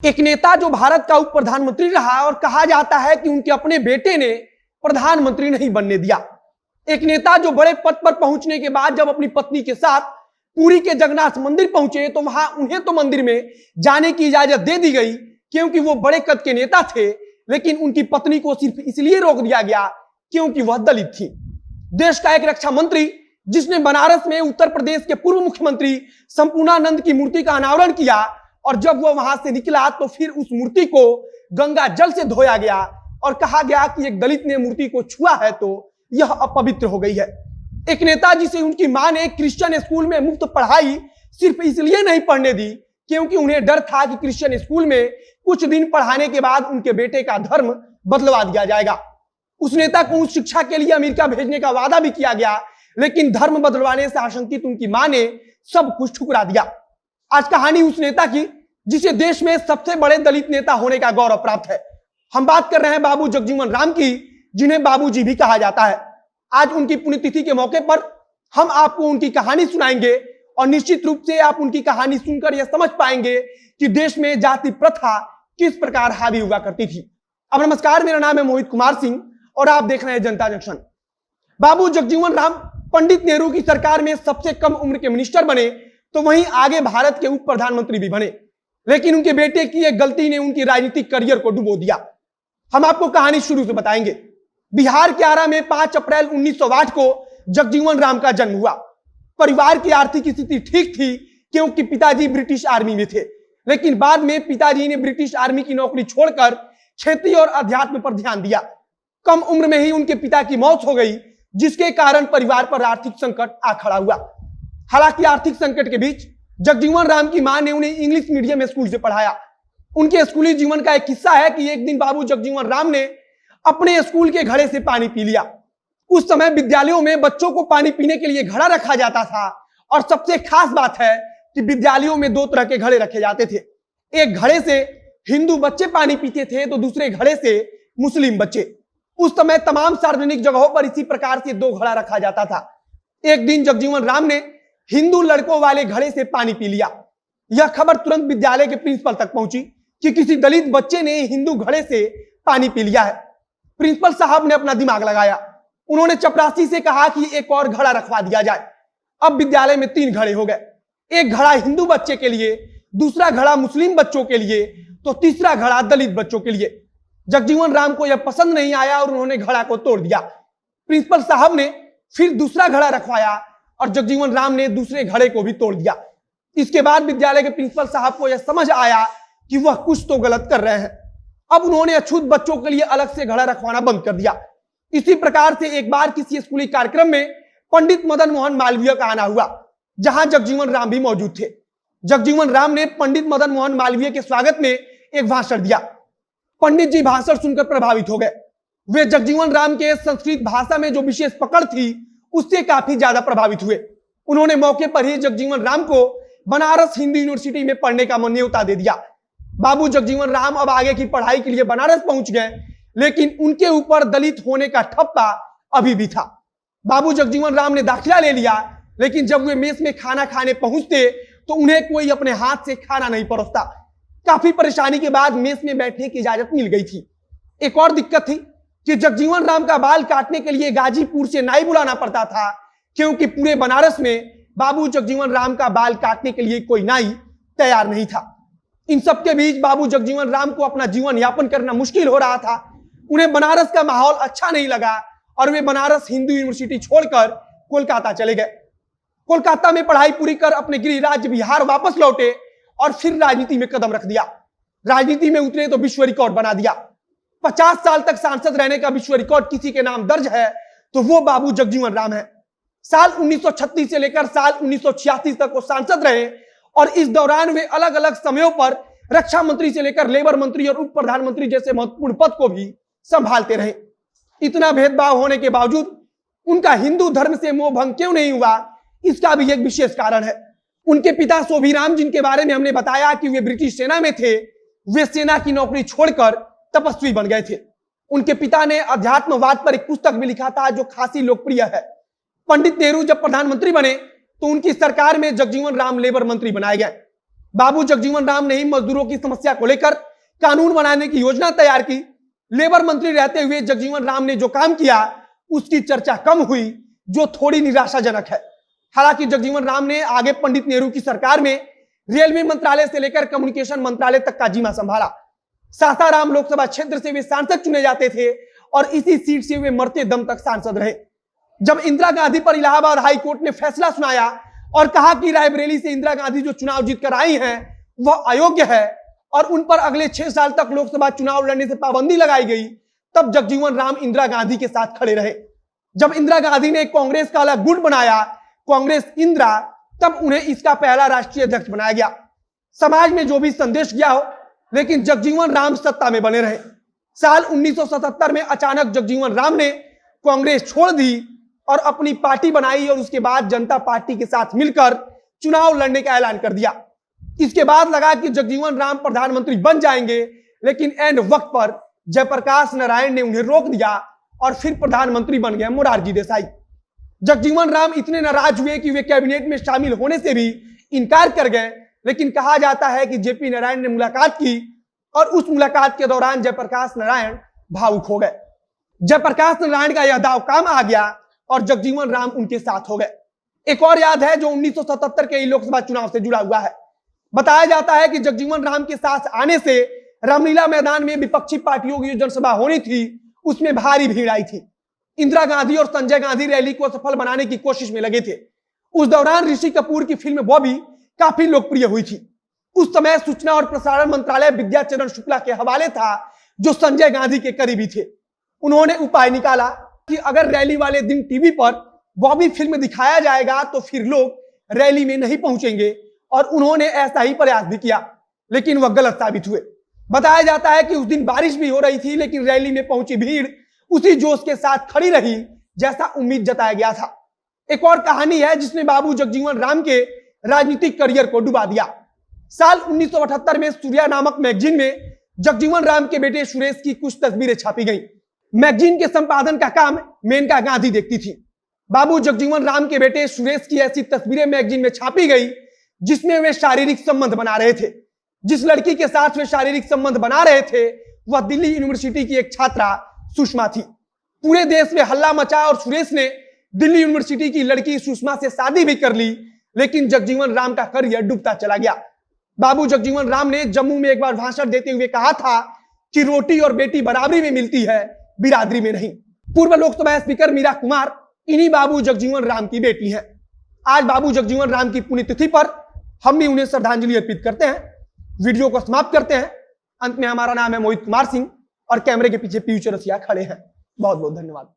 एक नेता जो भारत का उप प्रधानमंत्री रहा और कहा जाता है कि उनके अपने बेटे ने प्रधानमंत्री नहीं बनने दिया। एक नेता जो बड़े पद पर पहुंचने के बाद जब अपनी पत्नी के साथ पुरी के जगन्नाथ मंदिर पहुंचे तो वहां उन्हें तो मंदिर में जाने की इजाजत दे दी गई क्योंकि वो बड़े कद के नेता थे, लेकिन उनकी पत्नी को सिर्फ इसलिए रोक दिया गया क्योंकि वह दलित थी। देश का एक रक्षा मंत्री जिसने बनारस में उत्तर प्रदेश के पूर्व मुख्यमंत्री संपूर्णानंद की मूर्ति का अनावरण किया और जब वह वहां से निकला तो फिर उस मूर्ति को गंगा जल से धोया गया और कहा गया कि एक दलित ने मूर्ति को छुआ है तो यह अपवित्र हो गई है। एक नेता जिसे उनकी मां ने क्रिश्चियन स्कूल में मुफ्त पढ़ाई सिर्फ इसलिए नहीं पढ़ने दी क्योंकि उन्हें डर था कि क्रिश्चियन स्कूल में कुछ दिन पढ़ाने के बाद उनके बेटे का धर्म बदलवा दिया जाएगा। उस नेता को उच्च शिक्षा के लिए अमेरिका भेजने का वादा भी किया गया, लेकिन धर्म बदलवाने से आशंकित उनकी मां ने सब कुछ ठुकरा दिया। आज कहानी उस नेता की जिसे देश में सबसे बड़े दलित नेता होने का गौरव प्राप्त है। हम बात कर रहे हैं बाबू जगजीवन राम की, जिन्हें बाबूजी भी कहा जाता है। आज उनकी पुण्यतिथि के मौके पर हम आपको उनकी कहानी सुनाएंगे और निश्चित रूप से आप उनकी कहानी सुनकर यह समझ पाएंगे कि देश में जाति प्रथा किस प्रकार हावी हुआ करती थी। अब नमस्कार, मेरा नाम है मोहित कुमार सिंह और आप देख रहे हैं जनता जंक्शन। बाबू जगजीवन राम पंडित नेहरू की सरकार में सबसे कम उम्र के मिनिस्टर बने तो वहीं आगे भारत के उप प्रधानमंत्री भी बने, लेकिन उनके बेटे की एक गलती ने उनकी राजनीतिक करियर को डुबो दिया। हम आपको कहानी शुरू से बताएंगे। बिहार के आरा में 5 अप्रैल 1908 को जगजीवन राम का जन्म हुआ। परिवार की आर्थिक स्थिति ठीक थी क्योंकि पिताजी ब्रिटिश आर्मी में थे, लेकिन बाद में पिताजी ने ब्रिटिश आर्मी की नौकरी छोड़कर खेती और अध्यात्म पर ध्यान दिया। कम उम्र में ही उनके पिता की मौत हो गई, जिसके कारण परिवार पर आर्थिक संकट आ खड़ा हुआ। हालांकि आर्थिक संकट के बीच जगजीवन राम की मां ने उन्हें इंग्लिश मीडियम स्कूल से पढ़ाया। उनके स्कूली जीवन का एक किस्सा है कि एक दिन बाबू जगजीवन राम ने अपने स्कूल के घड़े से पानी पी लिया। उस समय विद्यालयों में बच्चों को पानी पीने के लिए घड़ा रखा जाता था और सबसे खास बात है कि विद्यालयों में 2 तरह के घड़े रखे जाते थे। एक घड़े से हिंदू बच्चे पानी पीते थे तो दूसरे घड़े से मुस्लिम बच्चे। उस समय तमाम सार्वजनिक जगहों पर इसी प्रकार से 2 घड़ा रखा जाता था। एक दिन जगजीवन राम ने हिंदू लड़कों वाले घड़े से पानी पी लिया। यह खबर तुरंत विद्यालय के प्रिंसिपल तक पहुंची कि किसी दलित बच्चे ने हिंदू घड़े से पानी पी लिया है। प्रिंसिपल साहब ने अपना दिमाग लगाया। उन्होंने चपरासी से कहा कि एक और घड़ा रखवा दिया जाए। अब विद्यालय में 3 घड़े हो गए। एक घड़ा हिंदू बच्चे के लिए, दूसरा घड़ा मुस्लिम बच्चों के लिए, तो तीसरा घड़ा दलित बच्चों के लिए। जगजीवन राम को यह पसंद नहीं आया और उन्होंने घड़ा को तोड़ दिया। प्रिंसिपल साहब ने फिर दूसरा घड़ा रखवाया और जगजीवन राम ने दूसरे घड़े को भी तोड़ दिया। इसके बाद विद्यालय के प्रिंसिपल साहब को यह समझ आया कि वह कुछ तो गलत कर रहे हैं। अब उन्होंने अछूत बच्चों के लिए अलग से घड़ा रखवाना बंद कर दिया। इसी प्रकार से एक बार किसी स्कूली कार्यक्रम में पंडित मदन मोहन मालवीय का आना हुआ, जहां जगजीवन राम भी मौजूद थे। जगजीवन राम ने पंडित मदन मोहन मालवीय के स्वागत में एक भाषण दिया। पंडित जी भाषण सुनकर प्रभावित हो गए। वे जगजीवन राम के संस्कृत भाषा में जो विशेष पकड़ थी उससे काफी ज्यादा प्रभावित हुए। उन्होंने मौके पर ही जगजीवन राम को बनारस हिंदू यूनिवर्सिटी में पढ़ने का न्योता दे दिया। बाबू जगजीवन राम अब आगे की पढ़ाई के लिए बनारस पहुंच गए, लेकिन उनके ऊपर दलित होने का ठप्पा अभी भी था। बाबू जगजीवन राम ने दाखिला ले लिया, लेकिन जब वे मेस में खाना खाने पहुंचते तो उन्हें कोई अपने हाथ से खाना नहीं परोसता। काफी परेशानी के बाद मेस में बैठने की इजाजत मिल गई थी। एक और दिक्कत थी कि जगजीवन राम का बाल काटने के लिए गाजीपुर से नाई बुलाना पड़ता था, क्योंकि पूरे बनारस में बाबू जगजीवन राम का बाल काटने के लिए कोई नाई तैयार नहीं था। इन सब के बीच बाबू जगजीवन राम को अपना जीवन यापन करना मुश्किल हो रहा था। उन्हें बनारस का माहौल अच्छा नहीं लगा और वे बनारस हिंदू यूनिवर्सिटी छोड़कर कोलकाता चले गए। कोलकाता में पढ़ाई पूरी कर अपने गृह राज्य बिहार वापस लौटे और फिर राजनीति में कदम रख दिया। राजनीति में उतरे तो विश्व रिकॉर्ड बना दिया। 50 साल तक सांसद रहने का विश्व रिकॉर्ड किसी के नाम दर्ज है तो वो बाबू जगजीवन राम है। साल 1936 से लेकर साल 1986 तक वो सांसद रहे और इस दौरान वे अलग अलग समयों पर रक्षा मंत्री से लेकर लेबर मंत्री और उप प्रधानमंत्री जैसे महत्वपूर्ण पद को भी संभालते रहे। इतना भेदभाव होने के बावजूद उनका हिंदू धर्म से मोह भंग क्यों नहीं हुआ, इसका भी एक विशेष कारण है। उनके पिता शोभीराम, जिनके बारे में हमने बताया कि वे ब्रिटिश सेना में थे, वे सेना की नौकरी छोड़कर तपस्वी बन गए थे। उनके पिता ने अध्यात्मवाद पर एक पुस्तक भी लिखा था जो खासी लोकप्रिय है। पंडित नेहरू जब प्रधानमंत्री बने तो उनकी सरकार में जगजीवन राम लेबर मंत्री बनाए गए। बाबू जगजीवन राम ने ही मजदूरों की समस्या को लेकर कानून बनाने की योजना तैयार की। लेबर मंत्री रहते हुए जगजीवन राम ने जो काम किया उसकी चर्चा कम हुई, जो थोड़ी निराशाजनक है। हालांकि जगजीवन राम ने आगे पंडित नेहरू की सरकार में रेलवे मंत्रालय से लेकर कम्युनिकेशन मंत्रालय तक का जिम्मा संभाला। सासाराम लोकसभा क्षेत्र से वे सांसद चुने जाते थे और इसी सीट से वे मरते दम तक सांसद रहे। जब इंदिरा गांधी पर इलाहाबाद हाई कोर्ट ने फैसला सुनाया और कहा कि रायबरेली से इंदिरा गांधी जो चुनाव जीतकर आई हैं वह अयोग्य है और उन पर अगले 6 साल तक लोकसभा चुनाव लड़ने से पाबंदी लगाई गई, तब जगजीवन राम इंदिरा गांधी के साथ खड़े रहे। जब इंदिरा गांधी ने कांग्रेस का अलग गुट बनाया, कांग्रेस इंदिरा, तब उन्हें इसका पहला राष्ट्रीय अध्यक्ष बनाया गया। समाज में जो भी संदेश गया हो, लेकिन जगजीवन राम सत्ता में बने रहे। साल 1977 में अचानक जगजीवन राम ने कांग्रेस छोड़ दी और अपनी पार्टी बनाई और उसके बाद जनता पार्टी के साथ मिलकर चुनाव लड़ने का ऐलान कर दिया। इसके बाद लगा कि जगजीवन राम प्रधानमंत्री बन जाएंगे, लेकिन एंड वक्त पर जयप्रकाश नारायण ने उन्हें रोक दिया और फिर प्रधानमंत्री बन गए मोरारजी देसाई। जगजीवन राम इतने नाराज हुए कि वे कैबिनेट में शामिल होने से भी इनकार कर गए, लेकिन कहा जाता है कि जेपी नारायण ने मुलाकात की और उस मुलाकात के दौरान जयप्रकाश नारायण भावुक हो गए। जयप्रकाश नारायण का यह दाव काम आ गया और जगजीवन राम उनके साथ हो गए। एक और याद है जो 1977 के लोकसभा चुनाव से जुड़ा हुआ है। बताया जाता है कि जगजीवन राम के साथ आने से रामलीला मैदान में विपक्षी पार्टियों की जो जनसभा होनी थी उसमें भारी भीड़ आई थी। इंदिरा गांधी और संजय गांधी रैली को सफल बनाने की कोशिश में लगे थे। उस दौरान ऋषि कपूर की फिल्म बॉबी काफी लोकप्रिय हुई थी। उस समय सूचना और प्रसारण मंत्रालय विद्याचरण शुक्ला के हवाले था, जो संजय गांधी के करीबी थे। उन्होंने उपाय निकाला कि अगर रैली वाले दिन टीवी पर बॉबी फिल्म दिखाया जाएगा तो फिर लोग रैली में नहीं पहुंचेंगे, और उन्होंने ऐसा ही प्रयास भी किया, लेकिन वह गलत साबित हुए। बताया जाता है कि उस दिन बारिश भी हो रही थी, लेकिन रैली में पहुंची भीड़ उसी जोश के साथ खड़ी रही जैसा उम्मीद जताया गया था। एक और कहानी है जिसने बाबू जगजीवन राम के राजनीतिक करियर को डुबा दिया। साल 1978 में सूर्या नामक मैगजीन में जगजीवन राम के बेटे सुरेश की कुछ तस्वीरें छापी गईं। मैगजीन के संपादन का काम मेनका गांधी देखती थी। बाबू जगजीवन राम के बेटे सुरेश की ऐसी तस्वीरें मैगजीन में छापी गई जिसमें वे शारीरिक संबंध बना रहे थे। जिस लड़की के साथ वे शारीरिक संबंध बना रहे थे वह दिल्ली यूनिवर्सिटी की एक छात्रा सुषमा थी। पूरे देश में हल्ला मचा और सुरेश ने दिल्ली यूनिवर्सिटी की लड़की सुषमा से शादी भी कर ली, लेकिन जगजीवन राम का करियर डूबता चला गया। बाबू जगजीवन राम ने जम्मू में एक बार भाषण देते हुए कहा था कि रोटी और बेटी बराबरी में मिलती है, बिरादरी में नहीं। पूर्व लोकसभा स्पीकर मीरा कुमार इन्हीं बाबू जगजीवन राम की बेटी हैं। आज बाबू जगजीवन राम की पुण्यतिथि पर हम भी उन्हें श्रद्धांजलि अर्पित करते हैं। वीडियो को समाप्त करते हैं। अंत में हमारा नाम है मोहित कुमार सिंह और कैमरे के पीछे पीयूष रसिया खड़े हैं। बहुत बहुत धन्यवाद।